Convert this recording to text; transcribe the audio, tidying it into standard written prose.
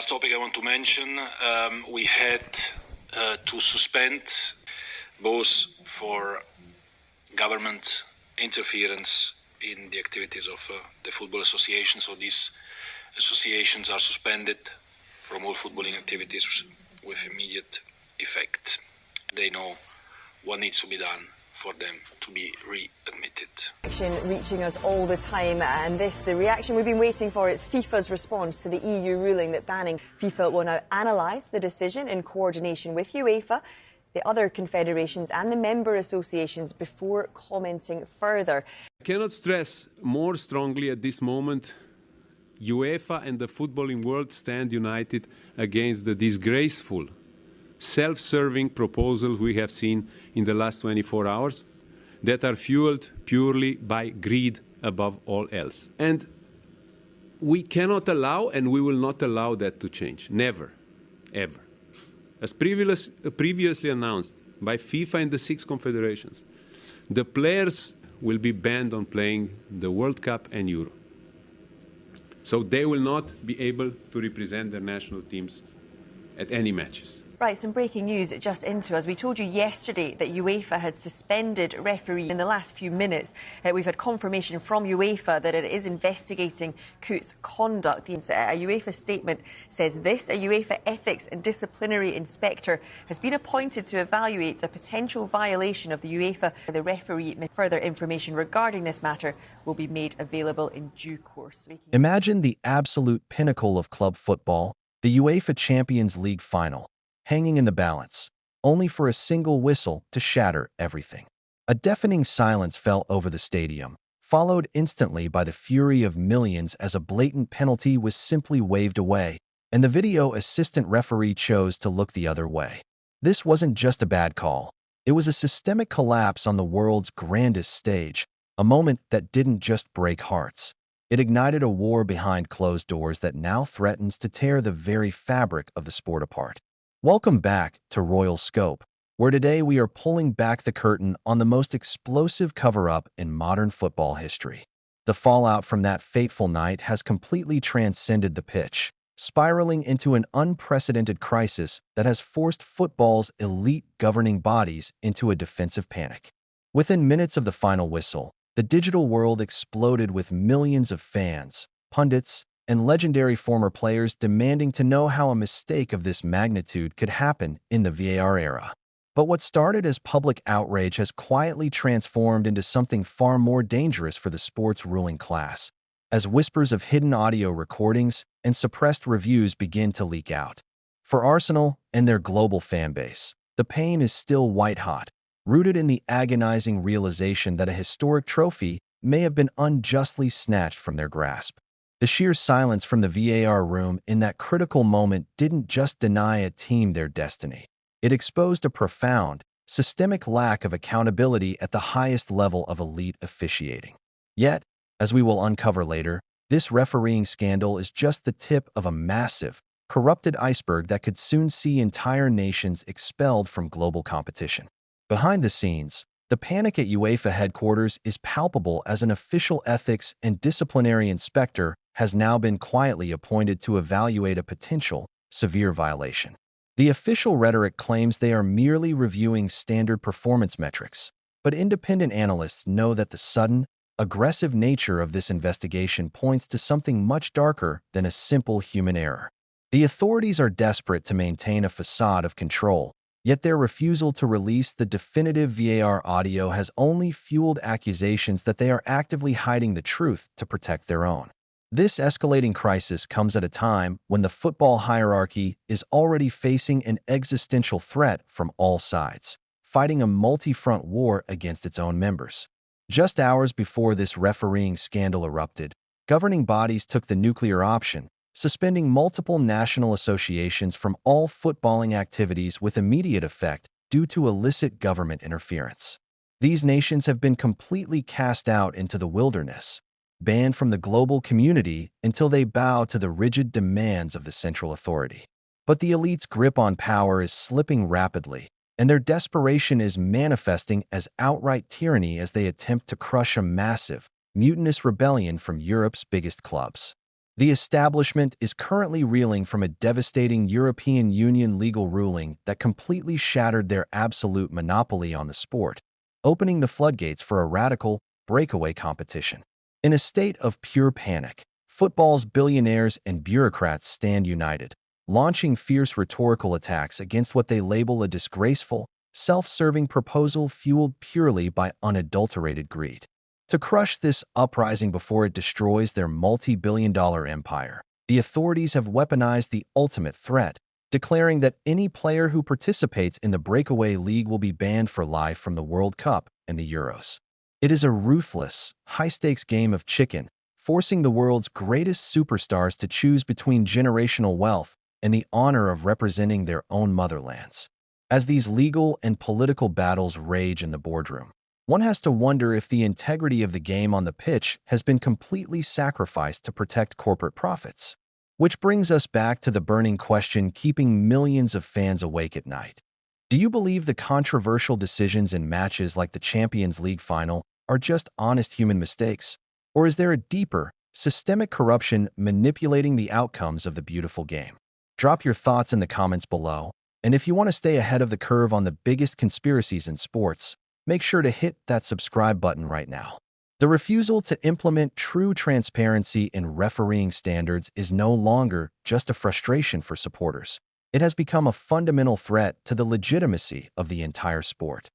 last topic I want to mention, we had to suspend both for government interference in the activities of the football association. So these associations are suspended from all footballing activities with immediate effect. They know what needs to be done for them to be readmitted. Reaching us all the time, and the reaction we've been waiting for, is FIFA's response to the EU ruling that banning. FIFA will now analyse the decision in coordination with UEFA, the other confederations and the member associations before commenting further. I cannot stress more strongly at this moment, UEFA and the footballing world stand united against the disgraceful, self-serving proposals we have seen in the last 24 hours that are fueled purely by greed above all else. And we cannot allow, and we will not allow that to change. Never, ever. As previously announced by FIFA and the 6 confederations, the players will be banned on playing the World Cup and Euro. So they will not be able to represent their national teams at any matches. Right, some breaking news just into us. We told you yesterday that UEFA had suspended referee in the last few minutes. We've had confirmation from UEFA that it is investigating Kut's conduct. A UEFA statement says this: a UEFA ethics and disciplinary inspector has been appointed to evaluate a potential violation of the UEFA. The referee, further information regarding this matter will be made available in due course. Imagine the absolute pinnacle of club football, the UEFA Champions League final, hanging in the balance, only for a single whistle to shatter everything. A deafening silence fell over the stadium, followed instantly by the fury of millions as a blatant penalty was simply waved away, and the video assistant referee chose to look the other way. This wasn't just a bad call. It was a systemic collapse on the world's grandest stage, a moment that didn't just break hearts. It ignited a war behind closed doors that now threatens to tear the very fabric of the sport apart. Welcome back to Royal Scope, where today we are pulling back the curtain on the most explosive cover-up in modern football history. The fallout from that fateful night has completely transcended the pitch, spiraling into an unprecedented crisis that has forced football's elite governing bodies into a defensive panic. Within minutes of the final whistle, the digital world exploded with millions of fans, pundits, and legendary former players demanding to know how a mistake of this magnitude could happen in the VAR era. But what started as public outrage has quietly transformed into something far more dangerous for the sport's ruling class, as whispers of hidden audio recordings and suppressed reviews begin to leak out. For Arsenal and their global fan base, the pain is still white-hot, rooted in the agonizing realization that a historic trophy may have been unjustly snatched from their grasp. The sheer silence from the VAR room in that critical moment didn't just deny a team their destiny. It exposed a profound, systemic lack of accountability at the highest level of elite officiating. Yet, as we will uncover later, this refereeing scandal is just the tip of a massive, corrupted iceberg that could soon see entire nations expelled from global competition. Behind the scenes, the panic at UEFA headquarters is palpable as an official ethics and disciplinary inspector has now been quietly appointed to evaluate a potential severe violation. The official rhetoric claims they are merely reviewing standard performance metrics, but independent analysts know that the sudden, aggressive nature of this investigation points to something much darker than a simple human error. The authorities are desperate to maintain a facade of control, yet their refusal to release the definitive VAR audio has only fueled accusations that they are actively hiding the truth to protect their own. This escalating crisis comes at a time when the football hierarchy is already facing an existential threat from all sides, fighting a multi-front war against its own members. Just hours before this refereeing scandal erupted, governing bodies took the nuclear option, suspending multiple national associations from all footballing activities with immediate effect due to illicit government interference. These nations have been completely cast out into the wilderness, banned from the global community until they bow to the rigid demands of the central authority. But the elite's grip on power is slipping rapidly, and their desperation is manifesting as outright tyranny as they attempt to crush a massive, mutinous rebellion from Europe's biggest clubs. The establishment is currently reeling from a devastating European Union legal ruling that completely shattered their absolute monopoly on the sport, opening the floodgates for a radical, breakaway competition. In a state of pure panic, football's billionaires and bureaucrats stand united, launching fierce rhetorical attacks against what they label a disgraceful, self-serving proposal fueled purely by unadulterated greed. To crush this uprising before it destroys their multi-billion-dollar empire, the authorities have weaponized the ultimate threat, declaring that any player who participates in the breakaway league will be banned for life from the World Cup and the Euros. It is a ruthless, high-stakes game of chicken, forcing the world's greatest superstars to choose between generational wealth and the honor of representing their own motherlands. As these legal and political battles rage in the boardroom, one has to wonder if the integrity of the game on the pitch has been completely sacrificed to protect corporate profits. Which brings us back to the burning question keeping millions of fans awake at night. Do you believe the controversial decisions in matches like the Champions League final are just honest human mistakes? Or is there a deeper, systemic corruption manipulating the outcomes of the beautiful game? Drop your thoughts in the comments below, and if you want to stay ahead of the curve on the biggest conspiracies in sports, make sure to hit that subscribe button right now. The refusal to implement true transparency in refereeing standards is no longer just a frustration for supporters. It has become a fundamental threat to the legitimacy of the entire sport.